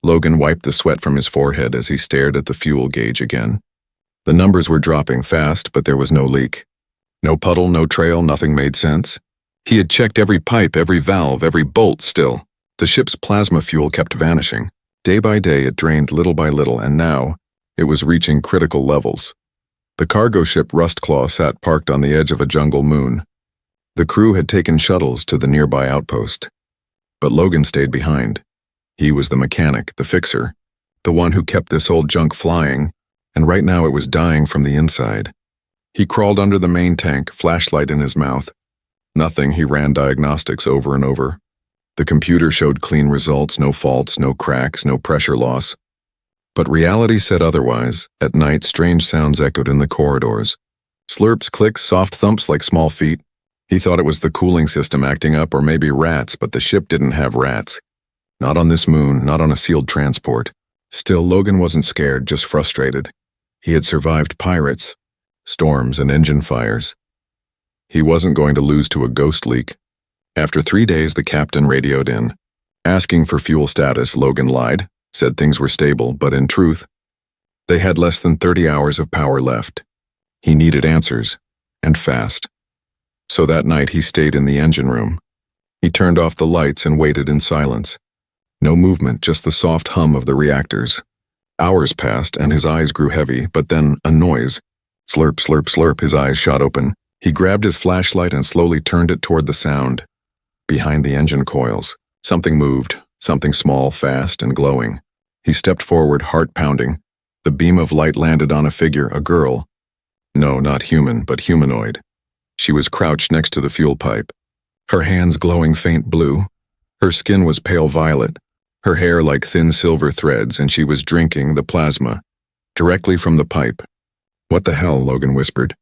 Logan wiped the sweat from his forehead as he stared at the fuel gauge again. The numbers were dropping fast, but there was no leak. No puddle, no trail, nothing made sense. He had checked every pipe, every valve, every bolt still. The ship's plasma fuel kept vanishing. Day by day it drained little by little, and now it was reaching critical levels. The cargo ship Rustclaw sat parked on the edge of a jungle moon. The crew had taken shuttles to the nearby outpost. But Logan stayed behind. He was the mechanic, the fixer, the one who kept this old junk flying, and right now it was dying from the inside. He crawled under the main tank, flashlight in his mouth. Nothing, he ran diagnostics over and over. The computer showed clean results, no faults, no cracks, no pressure loss. But reality said otherwise. At night, strange sounds echoed in the corridors. Slurps, clicks, soft thumps like small feet. He thought it was the cooling system acting up or maybe rats, but the ship didn't have rats. Not on this moon, not on a sealed transport. Still, Logan wasn't scared, just frustrated. He had survived pirates, storms, and engine fires. He wasn't going to lose to a ghost leak. After 3 days, the captain radioed in. Asking for fuel status, Logan lied, said things were stable, but in truth, they had less than 30 hours of power left. He needed answers, and fast. So that night he stayed in the engine room. He turned off the lights and waited in silence. No movement, just the soft hum of the reactors. Hours passed and his eyes grew heavy, but then a noise. Slurp, slurp, slurp, his eyes shot open. He grabbed his flashlight and slowly turned it toward the sound. Behind the engine coils, something moved, something small, fast, and glowing. He stepped forward, heart pounding. The beam of light landed on a figure, a girl. No, not human, but humanoid. She was crouched next to the fuel pipe. Her hands glowing faint blue. Her skin was pale violet. Her hair like thin silver threads, and she was drinking the plasma, directly from the pipe. "What the hell?" Logan whispered.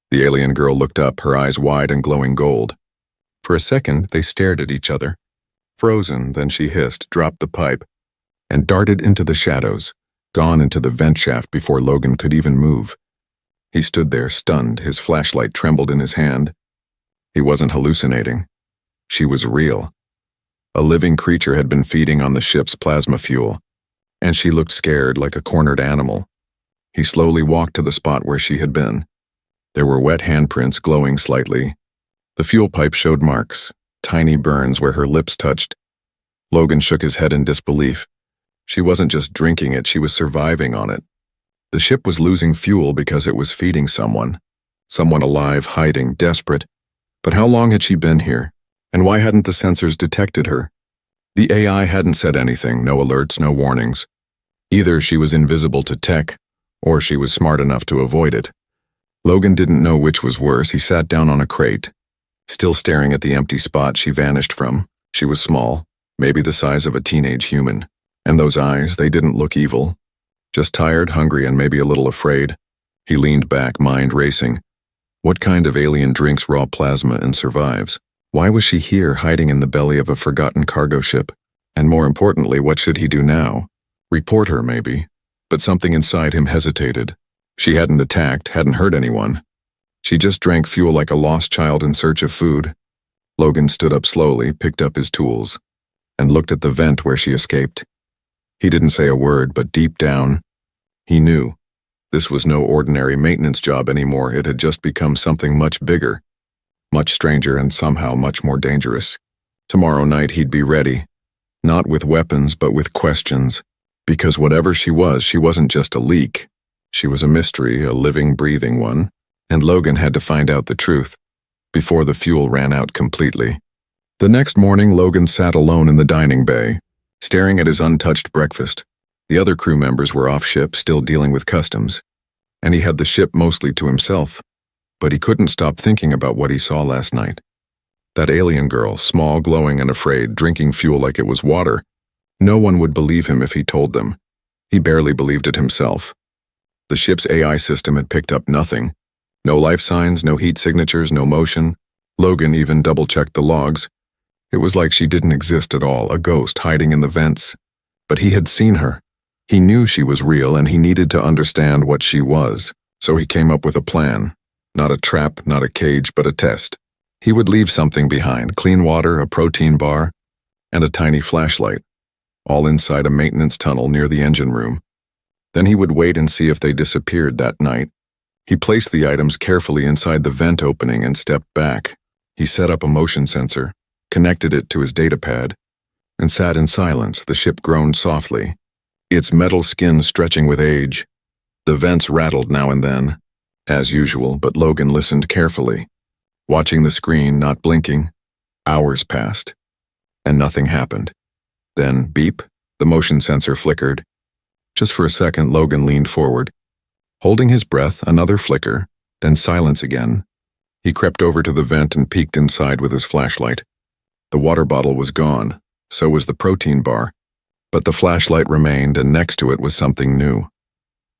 The alien girl looked up, her eyes wide and glowing gold. For a second, they stared at each other. Frozen, then she hissed, dropped the pipe, and darted into the shadows, gone into the vent shaft before Logan could even move. He stood there, stunned, his flashlight trembled in his hand. He wasn't hallucinating. She was real. A living creature had been feeding on the ship's plasma fuel, and she looked scared like a cornered animal. He slowly walked to the spot where she had been. There were wet handprints glowing slightly. The fuel pipe showed marks, tiny burns where her lips touched. Logan shook his head in disbelief. She wasn't just drinking it, she was surviving on it. The ship was losing fuel because it was feeding someone. Someone alive, hiding, desperate. But how long had she been here? And why hadn't the sensors detected her? The AI hadn't said anything, no alerts, no warnings. Either she was invisible to tech, or she was smart enough to avoid it. Logan didn't know which was worse. He sat down on a crate, still staring at the empty spot she vanished from. She was small, maybe the size of a teenage human. And those eyes, they didn't look evil. Just tired, hungry, and maybe a little afraid. He leaned back, mind racing. What kind of alien drinks raw plasma and survives? Why was she here, hiding in the belly of a forgotten cargo ship? And more importantly, what should he do now? Report her, maybe. But something inside him hesitated. She hadn't attacked, hadn't hurt anyone. She just drank fuel like a lost child in search of food. Logan stood up slowly, picked up his tools, and looked at the vent where she escaped. He didn't say a word, but deep down, he knew. This was no ordinary maintenance job anymore. It had just become something much bigger, much stranger, and somehow much more dangerous. Tomorrow night he'd be ready. Not with weapons, but with questions. Because whatever she wasn't just a leak. She was a mystery, a living, breathing one. And Logan had to find out the truth before the fuel ran out completely. The next morning, Logan sat alone in the dining bay, staring at his untouched breakfast. The other crew members were off ship, still dealing with customs, and he had the ship mostly to himself. But he couldn't stop thinking about what he saw last night. That alien girl, small, glowing, and afraid, drinking fuel like it was water. No one would believe him if he told them. He barely believed it himself. The ship's AI system had picked up nothing. No life signs, no heat signatures, no motion. Logan even double-checked the logs. It was like she didn't exist at all, a ghost hiding in the vents. But he had seen her. He knew she was real, and he needed to understand what she was. So he came up with a plan. Not a trap, not a cage, but a test. He would leave something behind, clean water, a protein bar, and a tiny flashlight. all inside a maintenance tunnel near the engine room. Then he would wait and see if they disappeared that night. He placed the items carefully inside the vent opening and stepped back. He set up a motion sensor, connected it to his datapad, and sat in silence. The ship groaned softly, its metal skin stretching with age. The vents rattled now and then, as usual, but Logan listened carefully, watching the screen, not blinking. Hours passed, and nothing happened. Then, beep, the motion sensor flickered. Just for a second, Logan leaned forward. Holding his breath, another flicker, then silence again. He crept over to the vent and peeked inside with his flashlight. The water bottle was gone, so was the protein bar, but the flashlight remained, and next to it was something new.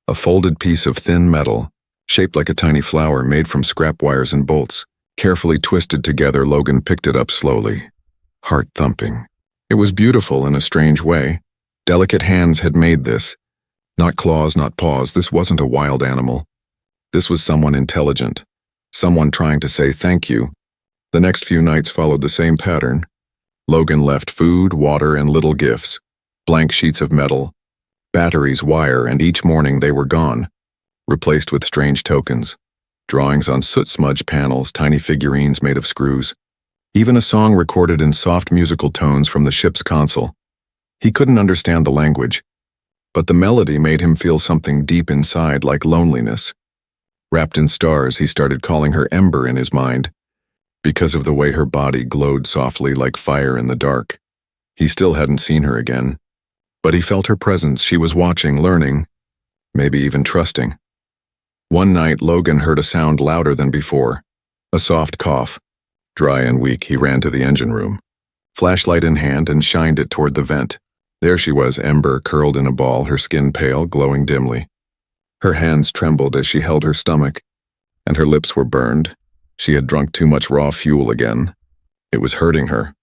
A folded piece of thin metal, shaped like a tiny flower made from scrap wires and bolts. Carefully twisted together, Logan picked it up slowly, heart thumping. It was beautiful in a strange way. Delicate hands had made this. Not claws, not paws. This wasn't a wild animal. This was someone intelligent, someone trying to say thank you. The next few nights followed the same pattern. Logan left food, water, and little gifts, blank sheets of metal, batteries, wire, and each morning they were gone, replaced with strange tokens. Drawings on soot-smudged panels, tiny figurines made of screws. Even a song recorded in soft musical tones from the ship's console. He couldn't understand the language, but the melody made him feel something deep inside, like loneliness. Wrapped in stars, he started calling her Ember in his mind, because of the way her body glowed softly like fire in the dark. He still hadn't seen her again, but he felt her presence. She was watching, learning, maybe even trusting. One night, Logan heard a sound louder than before, a soft cough. Dry and weak, he ran to the engine room, flashlight in hand, and shined it toward the vent. There she was, Ember, curled in a ball, her skin pale, glowing dimly. Her hands trembled as she held her stomach, and her lips were burned. She had drunk too much raw fuel again. It was hurting her.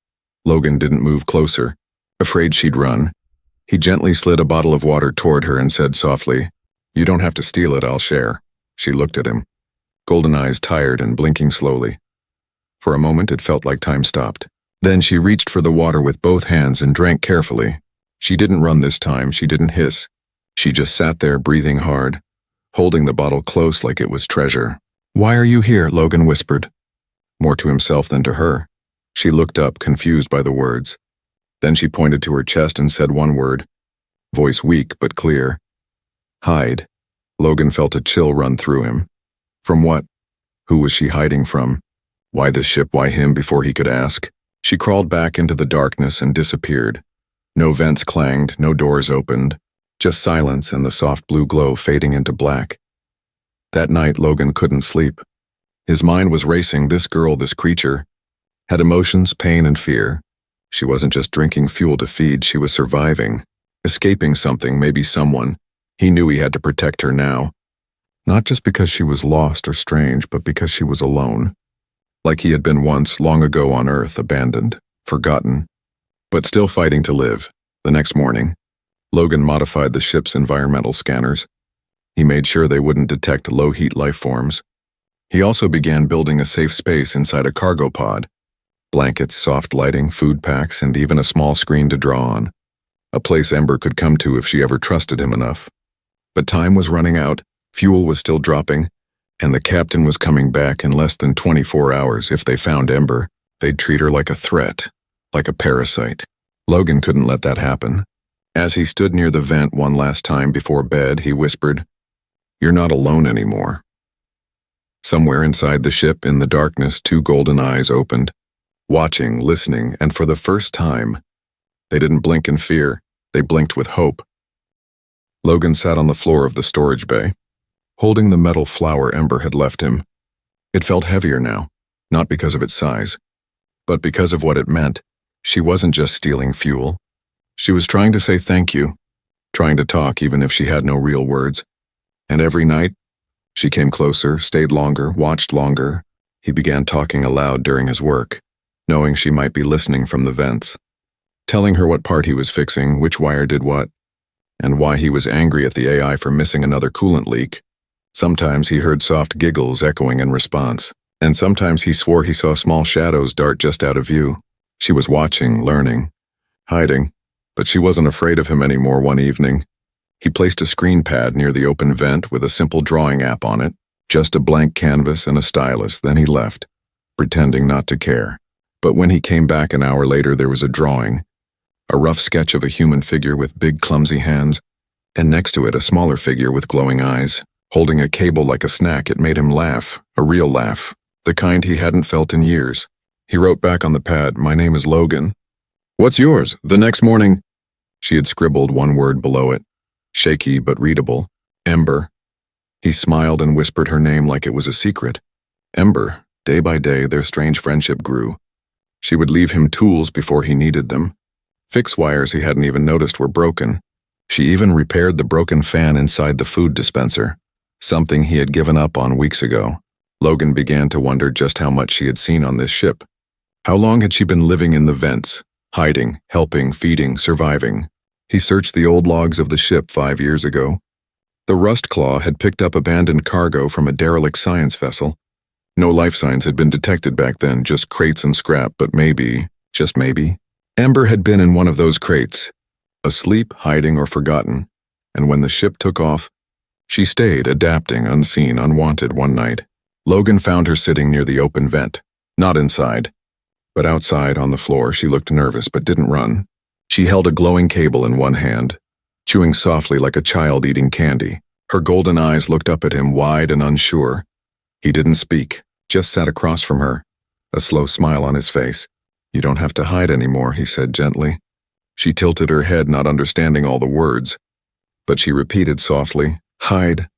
Logan didn't move closer, afraid she'd run. He gently slid a bottle of water toward her and said softly, "You don't have to steal it, I'll share." She looked at him, golden eyes tired and blinking slowly. For a moment it felt like time stopped. Then she reached for the water with both hands and drank carefully. She didn't run this time, she didn't hiss. She just sat there breathing hard, holding the bottle close like it was treasure. "Why are you here?" Logan whispered, more to himself than to her. She looked up, confused by the words. Then she pointed to her chest and said one word, voice weak but clear. "Hide." Logan felt a chill run through him. From what? Who was she hiding from? Why this ship, why him, before he could ask? She crawled back into the darkness and disappeared. No vents clanged, no doors opened, just silence and the soft blue glow fading into black. That night, Logan couldn't sleep. His mind was racing. This girl, this creature, had emotions, pain, and fear. She wasn't just drinking fuel to feed, she was surviving, escaping something, maybe someone. He knew he had to protect her now. Not just because she was lost or strange, but because she was alone. Like he had been once, long ago on Earth, abandoned, forgotten, but still fighting to live. The next morning, Logan modified the ship's environmental scanners. He made sure they wouldn't detect low-heat life forms. He also began building a safe space inside a cargo pod. Blankets, soft lighting, food packs, and even a small screen to draw on. A place Ember could come to if she ever trusted him enough. But time was running out, fuel was still dropping, and the captain was coming back in less than 24 hours. If they found Ember, they'd treat her like a threat, like a parasite. Logan couldn't let that happen. As he stood near the vent one last time before bed, he whispered, "You're not alone anymore." Somewhere inside the ship, in the darkness, two golden eyes opened, watching, listening, and for the first time, they didn't blink in fear, they blinked with hope. Logan sat on the floor of the storage bay, holding the metal flower Ember had left him. It felt heavier now, not because of its size, but because of what it meant. She wasn't just stealing fuel. She was trying to say thank you, trying to talk even if she had no real words. And every night, she came closer, stayed longer, watched longer. He began talking aloud during his work, knowing she might be listening from the vents, telling her what part he was fixing, which wire did what, and why he was angry at the AI for missing another coolant leak. Sometimes he heard soft giggles echoing in response, and sometimes he swore he saw small shadows dart just out of view. She was watching, learning, hiding, But she wasn't afraid of him anymore one evening. He placed a screen pad near the open vent with a simple drawing app on it, just a blank canvas and a stylus, then he left, pretending not to care. But when he came back an hour later, there was a drawing, a rough sketch of a human figure with big, clumsy hands, and next to it a smaller figure with glowing eyes, holding a cable like a snack. It made him laugh, a real laugh, the kind he hadn't felt in years. He wrote back on the pad, "My name is Logan." "What's yours?" The next morning, she had scribbled one word below it, shaky but readable, Ember. He smiled and whispered her name like it was a secret. Ember. Day by day, their strange friendship grew. She would leave him tools before he needed them. Fix wires he hadn't even noticed were broken. She even repaired the broken fan inside the food dispenser, something he had given up on weeks ago. Logan began to wonder just how much she had seen on this ship. How long had she been living in the vents, hiding, helping, feeding, surviving? He searched the old logs of the ship 5 years ago. The Rust Claw had picked up abandoned cargo from a derelict science vessel. No life signs had been detected back then, just crates and scrap, but maybe, just maybe, Ember had been in one of those crates, asleep, hiding, or forgotten, and when the ship took off, she stayed, adapting, unseen, unwanted one night. Logan found her sitting near the open vent, not inside, but outside on the floor. She looked nervous but didn't run. She held a glowing cable in one hand, chewing softly like a child eating candy. Her golden eyes looked up at him, wide and unsure. He didn't speak, just sat across from her, a slow smile on his face. "You don't have to hide anymore," he said gently. She tilted her head, not understanding all the words, but she repeated softly, "Hide?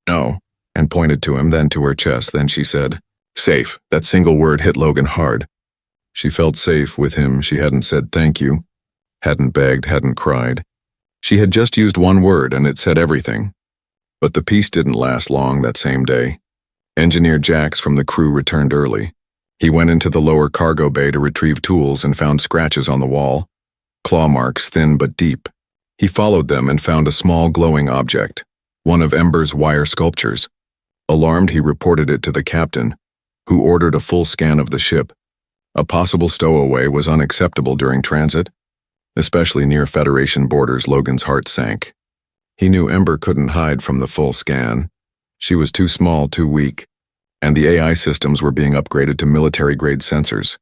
No," and pointed to him, then to her chest. Then she said, "Safe." That single word hit Logan hard. She felt safe with him. She hadn't said thank you, hadn't begged, hadn't cried. She had just used one word, and it said everything. But the peace didn't last long that same day. Engineer Jax from the crew returned early. He went into the lower cargo bay to retrieve tools and found scratches on the wall, claw marks thin but deep. He followed them and found a small glowing object, one of Ember's wire sculptures. Alarmed, he reported it to the captain, who ordered a full scan of the ship. A possible stowaway was unacceptable during transit, especially near Federation borders. Logan's heart sank. He knew Ember couldn't hide from the full scan. She was too small, too weak, and the AI systems were being upgraded to military-grade sensors.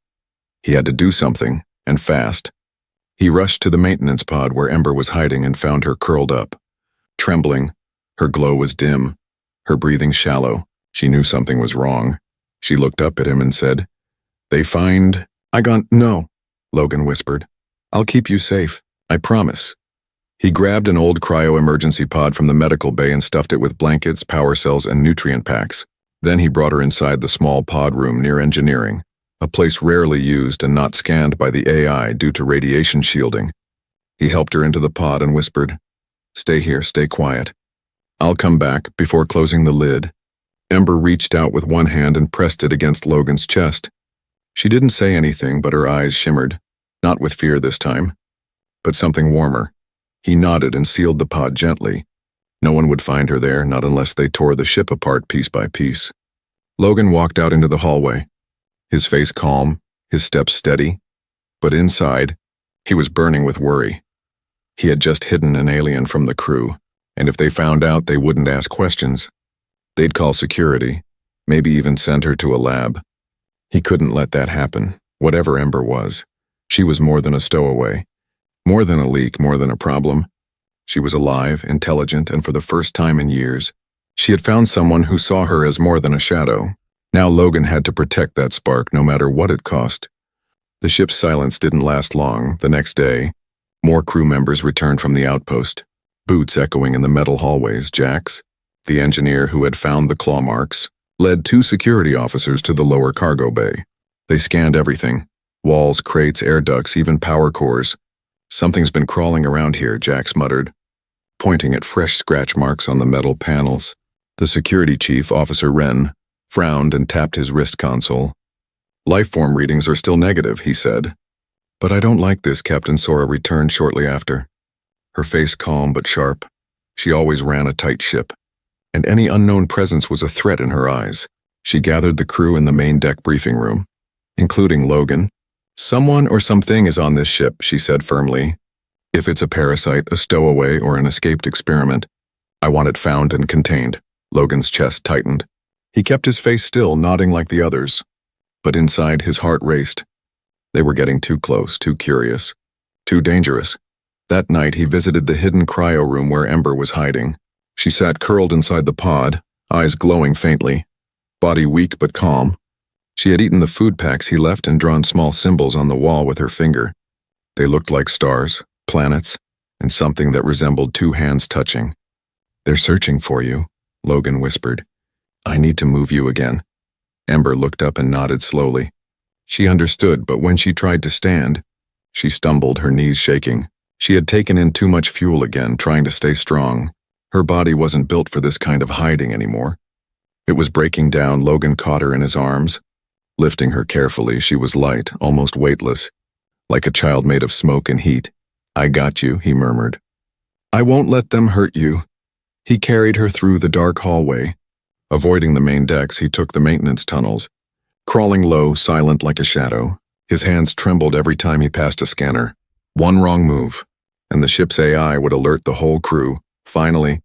He had to do something, and fast. He rushed to the maintenance pod where Ember was hiding and found her curled up, trembling. Her glow was dim, her breathing shallow. She knew something was wrong. She looked up at him and said, "They find—" "No," Logan whispered. "I'll keep you safe, I promise." He grabbed an old cryo-emergency pod from the medical bay and stuffed it with blankets, power cells, and nutrient packs. Then he brought her inside the small pod room near engineering, a place rarely used and not scanned by the AI due to radiation shielding. He helped her into the pod and whispered, "Stay here, stay quiet. I'll come back," before closing the lid. Ember reached out with one hand and pressed it against Logan's chest. She didn't say anything, but her eyes shimmered, not with fear this time, but something warmer. He nodded and sealed the pod gently. No one would find her there, not unless they tore the ship apart piece by piece. Logan walked out into the hallway, his face calm, his steps steady, but inside, he was burning with worry. He had just hidden an alien from the crew, and if they found out, they wouldn't ask questions. They'd call security, maybe even send her to a lab. He couldn't let that happen, whatever Ember was. She was more than a stowaway, more than a leak, more than a problem. She was alive, intelligent, and for the first time in years, she had found someone who saw her as more than a shadow. Now Logan had to protect that spark, no matter what it cost. The ship's silence didn't last long. The next day, more crew members returned from the outpost, boots echoing in the metal hallways. Jax, the engineer who had found the claw marks, led 2 security officers to the lower cargo bay. They scanned everything, walls, crates, air ducts, even power cores. "Something's been crawling around here," Jax muttered, pointing at fresh scratch marks on the metal panels. The security chief, Officer Wren, frowned and tapped his wrist console. "Lifeform readings are still negative," he said. "But I don't like this," Captain Sora returned shortly after, her face calm but sharp. She always ran a tight ship, and any unknown presence was a threat in her eyes. She gathered the crew in the main deck briefing room, including Logan. "Someone or something is on this ship," she said firmly. If it's a parasite, a stowaway, or an escaped experiment, I want it found and contained. Logan's chest tightened. He kept his face still, nodding like the others. But inside, his heart raced. They were getting too close, too curious, too dangerous. That night, he visited the hidden cryo room where Ember was hiding. She sat curled inside the pod, eyes glowing faintly, body weak but calm. She had eaten the food packs he left and drawn small symbols on the wall with her finger. They looked like stars, planets, and something that resembled two hands touching. "They're searching for you," Logan whispered. "I need to move you again." Ember looked up and nodded slowly. She understood, but when she tried to stand, she stumbled, her knees shaking. She had taken in too much fuel again, trying to stay strong. Her body wasn't built for this kind of hiding anymore. It was breaking down. Logan caught her in his arms. Lifting her carefully, she was light, almost weightless, like a child made of smoke and heat. "I got you," he murmured. "I won't let them hurt you." He carried her through the dark hallway. Avoiding the main decks, he took the maintenance tunnels, crawling low, silent like a shadow. His hands trembled every time he passed a scanner. One wrong move, and the ship's AI would alert the whole crew. Finally,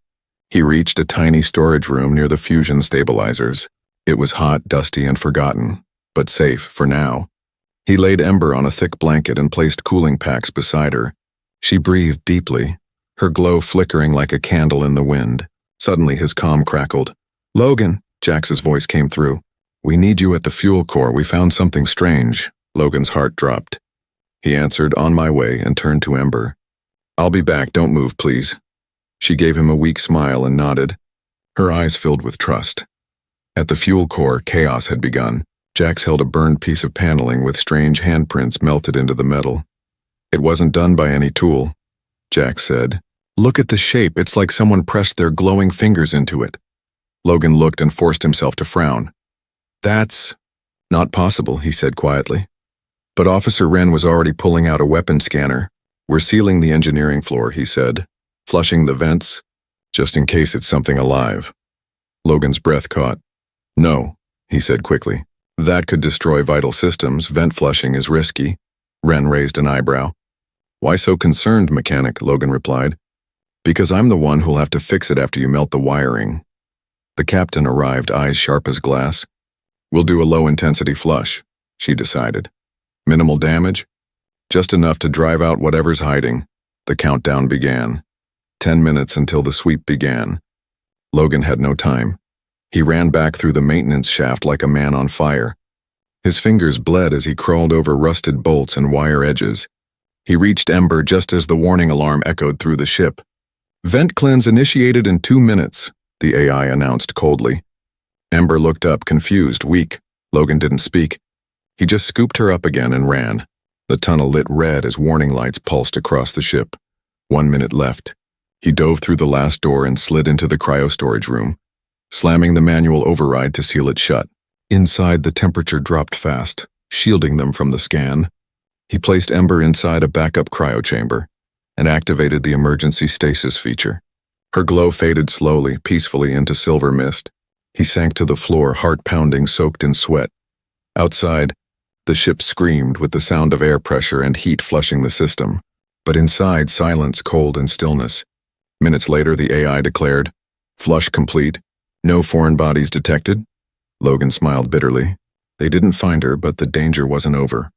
he reached a tiny storage room near the fusion stabilizers. It was hot, dusty, and forgotten, but safe for now. He laid Ember on a thick blanket and placed cooling packs beside her. She breathed deeply, her glow flickering like a candle in the wind. Suddenly his comm crackled. "Logan," Jax's voice came through. "We need you at the fuel core. We found something strange." Logan's heart dropped. He answered, "On my way," and turned to Ember. "I'll be back. Don't move, please." She gave him a weak smile and nodded, her eyes filled with trust. At the fuel core, chaos had begun. Jax held a burned piece of paneling with strange handprints melted into the metal. "It wasn't done by any tool," Jax said. "Look at the shape. It's like someone pressed their glowing fingers into it." Logan looked and forced himself to frown. "That's not possible," he said quietly. But Officer Wren was already pulling out a weapon scanner. "We're sealing the engineering floor," he said, "flushing the vents, just in case it's something alive." Logan's breath caught. "No," he said quickly. "That could destroy vital systems. Vent flushing is risky." Wren raised an eyebrow. "Why so concerned, Mechanic?" Logan replied. "Because I'm the one who'll have to fix it after you melt the wiring." The captain arrived, eyes sharp as glass. "We'll do a low-intensity flush," she decided. "Minimal damage? Just enough to drive out whatever's hiding." The countdown began. 10 minutes until the sweep began. Logan had no time. He ran back through the maintenance shaft like a man on fire. His fingers bled as he crawled over rusted bolts and wire edges. He reached Ember just as the warning alarm echoed through the ship. "Vent cleanse initiated in 2 minutes," the AI announced coldly. Ember looked up, confused, weak. Logan didn't speak. He just scooped her up again and ran. The tunnel lit red as warning lights pulsed across the ship. 1 minute left. He dove through the last door and slid into the cryo-storage room, slamming the manual override to seal it shut. Inside, the temperature dropped fast, shielding them from the scan. He placed Ember inside a backup cryo chamber and activated the emergency stasis feature. Her glow faded slowly, peacefully into silver mist. He sank to the floor, heart pounding, soaked in sweat. Outside, the ship screamed with the sound of air pressure and heat flushing the system. But inside, silence, cold, and stillness. Minutes later, the AI declared, "Flush complete. No foreign bodies detected." Logan smiled bitterly. They didn't find her, but the danger wasn't over.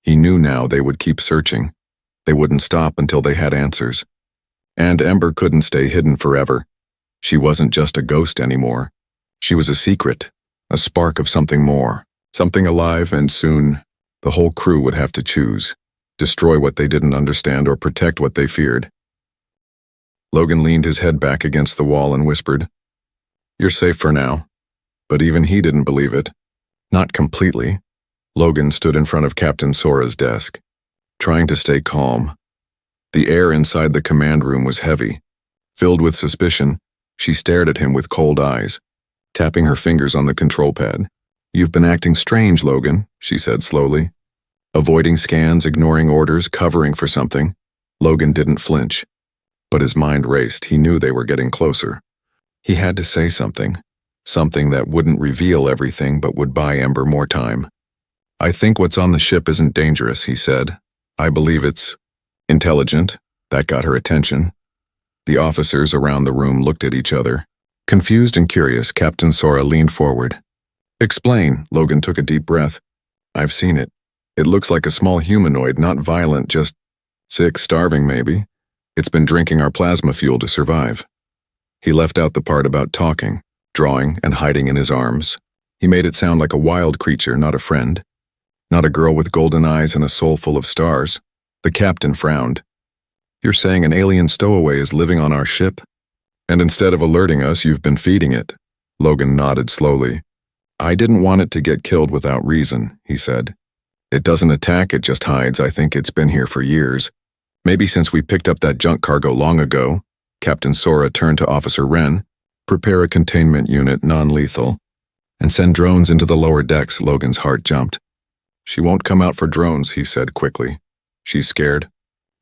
He knew now they would keep searching. They wouldn't stop until they had answers. And Ember couldn't stay hidden forever. She wasn't just a ghost anymore. She was a secret, a spark of something more, something alive, and soon, the whole crew would have to choose. Destroy what they didn't understand or protect what they feared. Logan leaned his head back against the wall and whispered, "You're safe for now." But even he didn't believe it. Not completely. Logan stood in front of Captain Sora's desk, trying to stay calm. The air inside the command room was heavy. Filled with suspicion, she stared at him with cold eyes, tapping her fingers on the control pad. "You've been acting strange, Logan," she said slowly. Avoiding scans, ignoring orders, covering for something. Logan didn't flinch. But his mind raced. He knew they were getting closer. He had to say something. Something that wouldn't reveal everything but would buy Ember more time. "I think what's on the ship isn't dangerous," he said. "I believe it's intelligent, That got her attention. The officers around the room looked at each other. Confused and curious, Captain Sora leaned forward. "Explain." Logan took a deep breath. "I've seen it. It looks like a small humanoid, not violent, just sick, starving maybe. It's been drinking our plasma fuel to survive." He left out the part about talking, drawing, and hiding in his arms. He made it sound like a wild creature, not a friend. Not a girl with golden eyes and a soul full of stars. The captain frowned. "You're saying an alien stowaway is living on our ship? And instead of alerting us, you've been feeding it." Logan nodded slowly. "I didn't want it to get killed without reason," he said. "It doesn't attack, it just hides. I think it's been here for years. Maybe since we picked up that junk cargo long ago." Captain Sora turned to Officer Wren. "Prepare a containment unit, non-lethal. And send drones into the lower decks." Logan's heart jumped. "She won't come out for drones," he said quickly. "She's scared.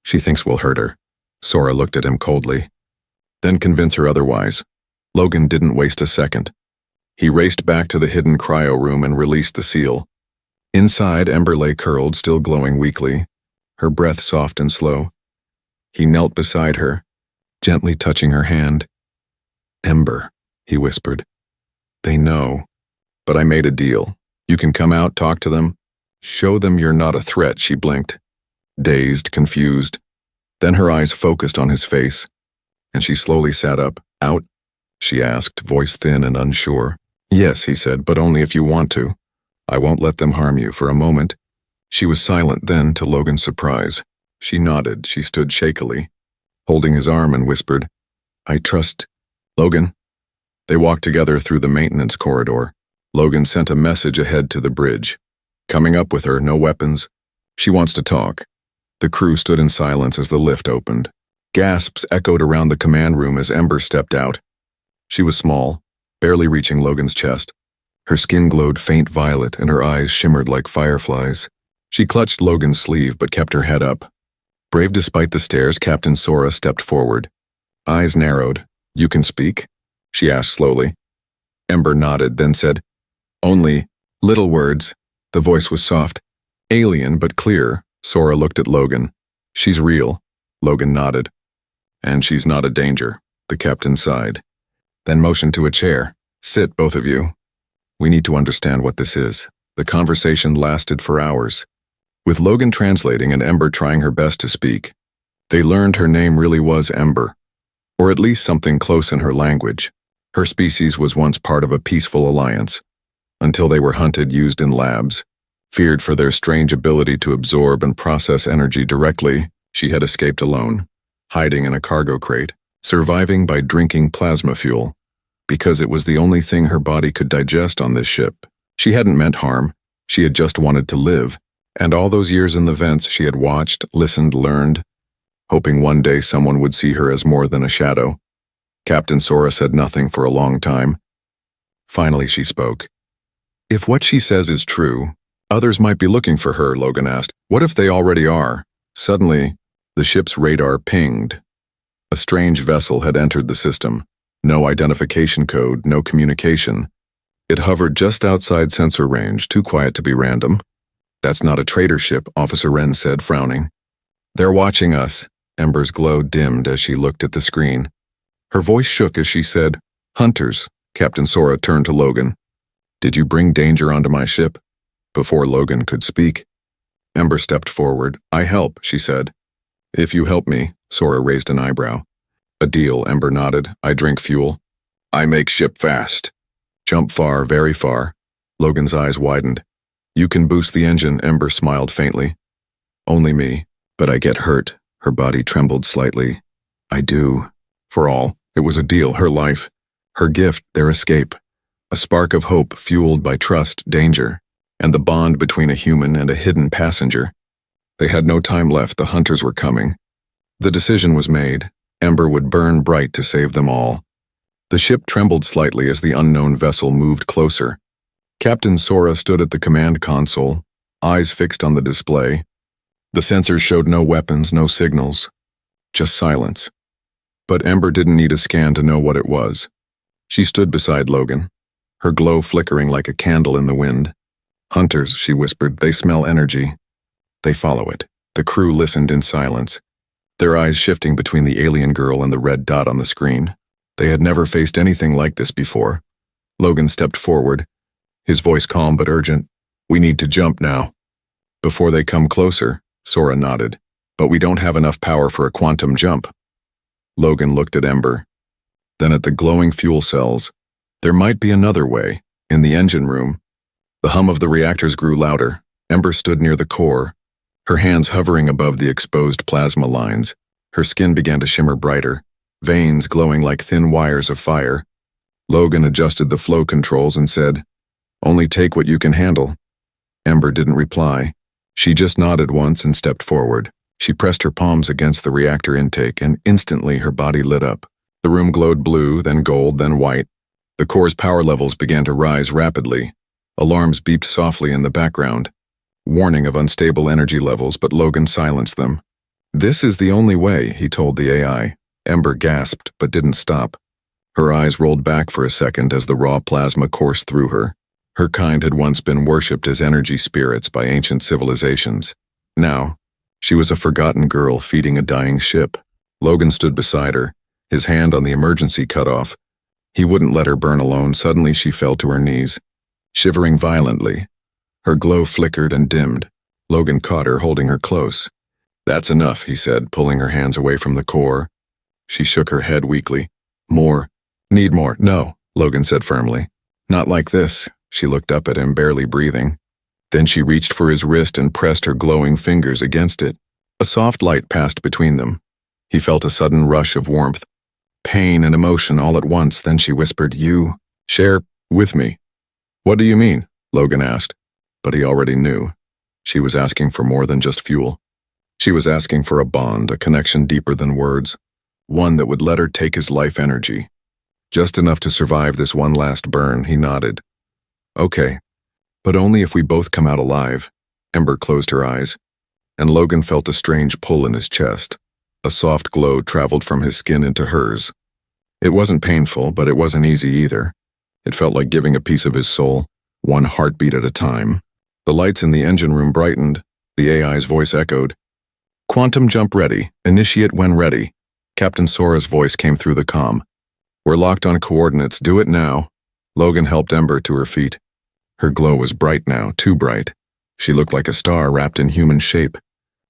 She thinks we'll hurt her." Sora looked at him coldly. "Then convince her otherwise." Logan didn't waste a second. He raced back to the hidden cryo room and released the seal. Inside, Ember lay curled, still glowing weakly, her breath soft and slow. He knelt beside her, gently touching her hand. "Ember," he whispered. "They know. But I made a deal. You can come out, talk to them. Show them you're not a threat." She blinked, dazed, confused. Then her eyes focused on his face, and she slowly sat up. "Out?" she asked, voice thin and unsure. "Yes," he said, "but only if you want to. I won't let them harm you." For a moment, she was silent. Then, to Logan's surprise, she nodded. She stood shakily, holding his arm, and whispered, "I trust Logan." They walked together through the maintenance corridor. Logan sent a message ahead to the bridge. "Coming up with her, no weapons. She wants to talk." The crew stood in silence as the lift opened. Gasps echoed around the command room as Ember stepped out. She was small, barely reaching Logan's chest. Her skin glowed faint violet and her eyes shimmered like fireflies. She clutched Logan's sleeve but kept her head up. Brave despite the stares, Captain Sora stepped forward. Eyes narrowed. "You can speak?" she asked slowly. Ember nodded, then said, "Only little words." The voice was soft, alien but clear. Sora looked at Logan. "She's real." Logan nodded. "And she's not a danger," the captain sighed. Then motioned to a chair. "Sit, both of you. We need to understand what this is." The conversation lasted for hours, with Logan translating and Ember trying her best to speak. They learned her name really was Ember, or at least something close in her language. Her species was once part of a peaceful alliance, until they were hunted, used in labs. Feared for their strange ability to absorb and process energy directly, she had escaped alone, hiding in a cargo crate, surviving by drinking plasma fuel, because it was the only thing her body could digest on this ship. She hadn't meant harm, she had just wanted to live, and all those years in the vents she had watched, listened, learned, hoping one day someone would see her as more than a shadow. Captain Sora said nothing for a long time. Finally she spoke. "If what she says is true, others might be looking for her," Logan asked. "What if they already are?" Suddenly, the ship's radar pinged. A strange vessel had entered the system. No identification code, no communication. It hovered just outside sensor range, too quiet to be random. "That's not a trader ship," Officer Wren said, frowning. "They're watching us." Ember's glow dimmed as she looked at the screen. Her voice shook as she said, "Hunters." Captain Sora turned to Logan. "Did you bring danger onto my ship?" Before Logan could speak, Ember stepped forward. "I help," she said. "If you help me," Sora raised an eyebrow. "A deal," Ember nodded. "I drink fuel. I make ship fast. Jump far, very far." Logan's eyes widened. "You can boost the engine," Ember smiled faintly. "Only me, but I get hurt." Her body trembled slightly. "I do." For all, it was a deal, her life, her gift, their escape. A spark of hope fueled by trust, danger, and the bond between a human and a hidden passenger. They had no time left, the hunters were coming. The decision was made. Ember would burn bright to save them all. The ship trembled slightly as the unknown vessel moved closer. Captain Sora stood at the command console, eyes fixed on the display. The sensors showed no weapons, no signals, just silence. But Ember didn't need a scan to know what it was. She stood beside Logan, her glow flickering like a candle in the wind. "Hunters," she whispered, "they smell energy. They follow it." The crew listened in silence. their eyes shifting between the alien girl and the red dot on the screen. They had never faced anything like this before. Logan stepped forward, his voice calm but urgent. "We need to jump now." "Before they come closer," Sora nodded. "But we don't have enough power for a quantum jump." Logan looked at Ember, then at the glowing fuel cells. There might be another way. In the engine room, the hum of the reactors grew louder. Ember stood near the core, her hands hovering above the exposed plasma lines. Her skin began to shimmer brighter, veins glowing like thin wires of fire. Logan adjusted the flow controls and said, "Only take what you can handle." Ember didn't reply. She just nodded once and stepped forward. She pressed her palms against the reactor intake, and instantly her body lit up. The room glowed blue, then gold, then white. The core's power levels began to rise rapidly. Alarms beeped softly in the background, warning of unstable energy levels, but Logan silenced them. "This is the only way," he told the AI. Ember gasped, but didn't stop. Her eyes rolled back for a second as the raw plasma coursed through her. Her kind had once been worshipped as energy spirits by ancient civilizations. Now, she was a forgotten girl feeding a dying ship. Logan stood beside her, his hand on the emergency cutoff. He wouldn't let her burn alone. Suddenly she fell to her knees, shivering violently. Her glow flickered and dimmed. Logan caught her, holding her close. "That's enough," he said, pulling her hands away from the core. She shook her head weakly. "More. Need more." "No," Logan said firmly. "Not like this." She looked up at him, barely breathing. Then she reached for his wrist and pressed her glowing fingers against it. A soft light passed between them. He felt a sudden rush of warmth, pain and emotion all at once. Then she whispered, "You share with me." "What do you mean?" Logan asked. But he already knew. She was asking for more than just fuel. She was asking for a bond, a connection deeper than words, one that would let her take his life energy. Just enough to survive this one last burn. He nodded. "Okay, but only if we both come out alive." Ember closed her eyes, and Logan felt a strange pull in his chest. A soft glow traveled from his skin into hers. It wasn't painful, but it wasn't easy either. It felt like giving a piece of his soul, one heartbeat at a time. The lights in the engine room brightened. The AI's voice echoed. "Quantum jump ready. Initiate when ready." Captain Sora's voice came through the comm. "We're locked on coordinates. Do it now." Logan helped Ember to her feet. Her glow was bright now, too bright. She looked like a star wrapped in human shape.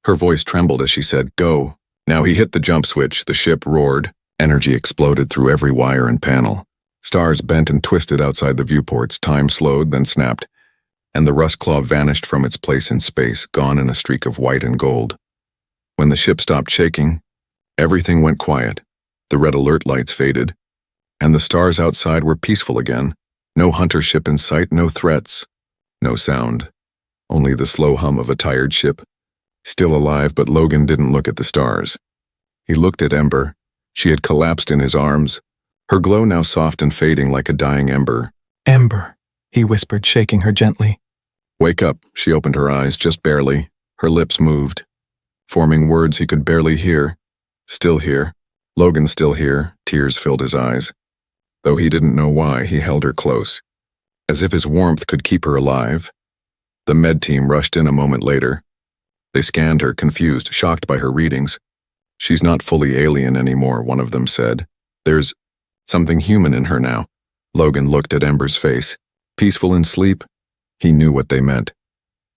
Her voice trembled as she said, "Go." Now he hit the jump switch. The ship roared. Energy exploded through every wire and panel. Stars bent and twisted outside the viewports. Time slowed, then snapped, and the rust claw vanished from its place in space, gone in a streak of white and gold. When the ship stopped shaking, everything went quiet. The red alert lights faded, and the stars outside were peaceful again. No hunter ship in sight, no threats, no sound. Only the slow hum of a tired ship, still alive. But Logan didn't look at the stars. He looked at Ember. She had collapsed in his arms, her glow now soft and fading like a dying ember. "Ember," he whispered, shaking her gently. "Wake up." She opened her eyes, just barely. Her lips moved, forming words he could barely hear. Still here. Logan still here. Tears filled his eyes. Though he didn't know why, he held her close, as if his warmth could keep her alive. The med team rushed in a moment later. They scanned her, confused, shocked by her readings. "She's not fully alien anymore," one of them said. "There's something human in her now." Logan looked at Ember's face. Peaceful in sleep? He knew what they meant.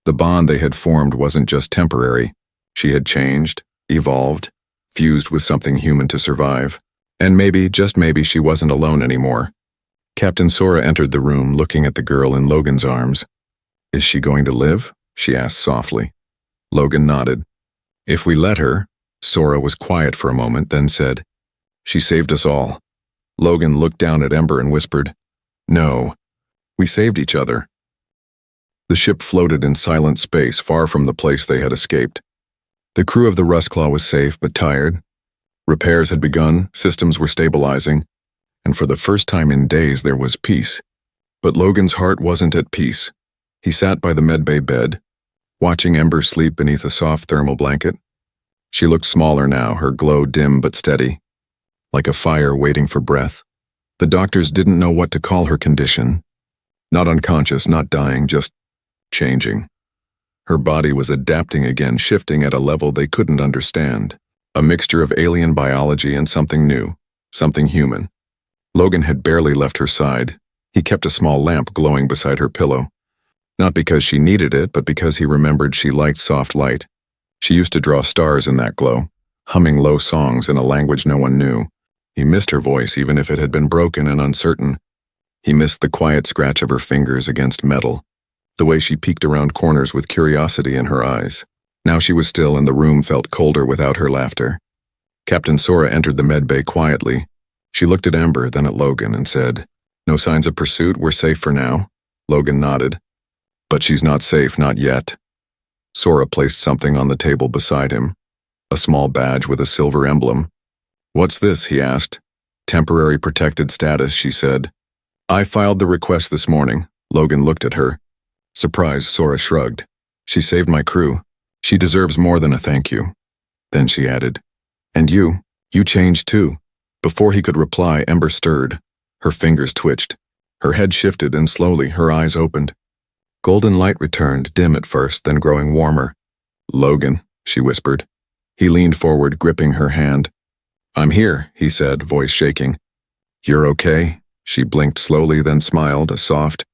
The bond they had formed wasn't just temporary. She had changed, evolved, fused with something human to survive. And maybe, just maybe, she wasn't alone anymore. Captain Sora entered the room, looking at the girl in Logan's arms. "Is she going to live?" she asked softly. Logan nodded. "If we let her." Sora was quiet for a moment, then said, "She saved us all." Logan looked down at Ember and whispered, "No, we saved each other." The ship floated in silent space, far from the place they had escaped. The crew of the Rustclaw was safe but tired. Repairs had begun, systems were stabilizing, and for the first time in days there was peace. But Logan's heart wasn't at peace. He sat by the medbay bed, watching Ember sleep beneath a soft thermal blanket. She looked smaller now, her glow dim but steady, like a fire waiting for breath. The doctors didn't know what to call her condition. Not unconscious, not dying, just changing. Her body was adapting again, shifting at a level they couldn't understand. A mixture of alien biology and something new, something human. Logan had barely left her side. He kept a small lamp glowing beside her pillow. Not because she needed it, but because he remembered she liked soft light. She used to draw stars in that glow, humming low songs in a language no one knew. He missed her voice even if it had been broken and uncertain. He missed the quiet scratch of her fingers against metal, the way she peeked around corners with curiosity in her eyes. Now she was still and the room felt colder without her laughter. Captain Sora entered the medbay quietly. She looked at Ember, then at Logan, and said, "No signs of pursuit, we're safe for now." Logan nodded. "But she's not safe, not yet." Sora placed something on the table beside him, a small badge with a silver emblem. "What's this?" he asked. "Temporary protected status," she said. "I filed the request this morning." Logan looked at her. Surprised, Sora shrugged. "She saved my crew. She deserves more than a thank you." Then she added, "And you changed too." Before he could reply, Ember stirred. Her fingers twitched. Her head shifted and slowly her eyes opened. Golden light returned, dim at first, then growing warmer. "Logan," she whispered. He leaned forward, gripping her hand. "I'm here," he said, voice shaking. "You're okay?" She blinked slowly, then smiled, a soft,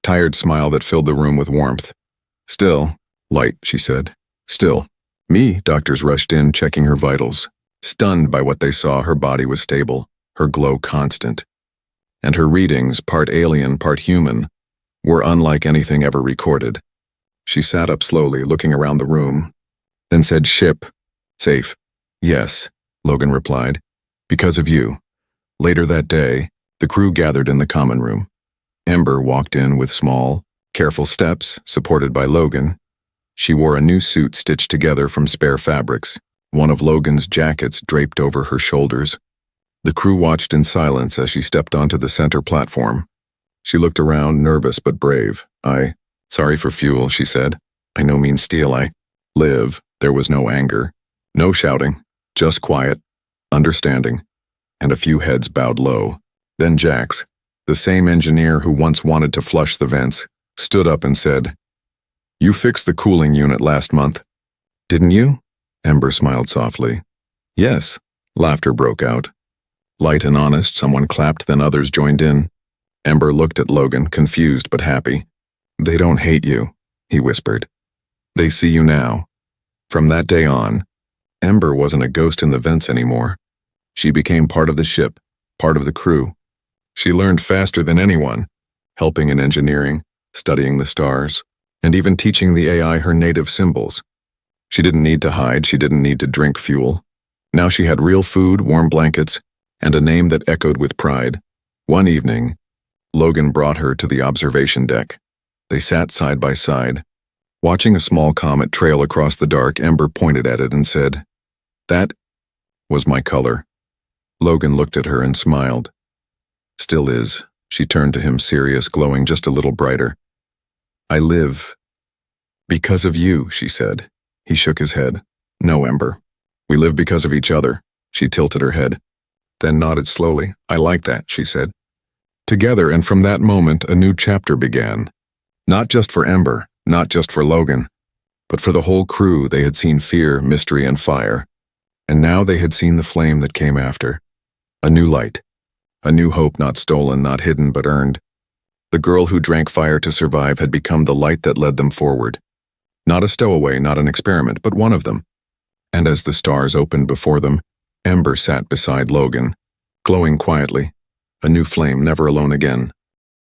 tired smile that filled the room with warmth. "Still." "Light," she said. "Still." "Me?" Doctors rushed in, checking her vitals. Stunned by what they saw, her body was stable, her glow constant. And her readings, part alien, part human, were unlike anything ever recorded. She sat up slowly, looking around the room, then said, "Ship. Safe." "Yes," Logan replied. "Because of you." Later that day, the crew gathered in the common room. Ember walked in with small, careful steps, supported by Logan. She wore a new suit stitched together from spare fabrics, one of Logan's jackets draped over her shoulders. The crew watched in silence as she stepped onto the center platform. She looked around, nervous but brave. Sorry for fuel," she said. "I no mean steal, I live." There was no anger, no shouting, just quiet, understanding, and a few heads bowed low. Then Jax, the same engineer who once wanted to flush the vents, stood up and said, "You fixed the cooling unit last month." "Didn't you?" Ember smiled softly. "Yes." Laughter broke out. Light and honest, someone clapped, then others joined in. Ember looked at Logan, confused but happy. "They don't hate you," he whispered. "They see you now." From that day on, Ember wasn't a ghost in the vents anymore. She became part of the ship, part of the crew. She learned faster than anyone, helping in engineering, studying the stars, and even teaching the AI her native symbols. She didn't need to hide, she didn't need to drink fuel. Now she had real food, warm blankets, and a name that echoed with pride. One evening, Logan brought her to the observation deck. They sat side by side. Watching a small comet trail across the dark, Ember pointed at it and said, "That was my color." Logan looked at her and smiled. "Still is." She turned to him, serious, glowing just a little brighter. "I live because of you," she said. He shook his head. "No, Ember. We live because of each other." She tilted her head, then nodded slowly. "I like that," she said. Together, and from that moment, a new chapter began. Not just for Ember, not just for Logan, but for the whole crew. They had seen fear, mystery, and fire. And now they had seen the flame that came after. A new light. A new hope, not stolen, not hidden, but earned. The girl who drank fire to survive had become the light that led them forward. Not a stowaway, not an experiment, but one of them. And as the stars opened before them, Ember sat beside Logan, glowing quietly. A new flame, never alone again.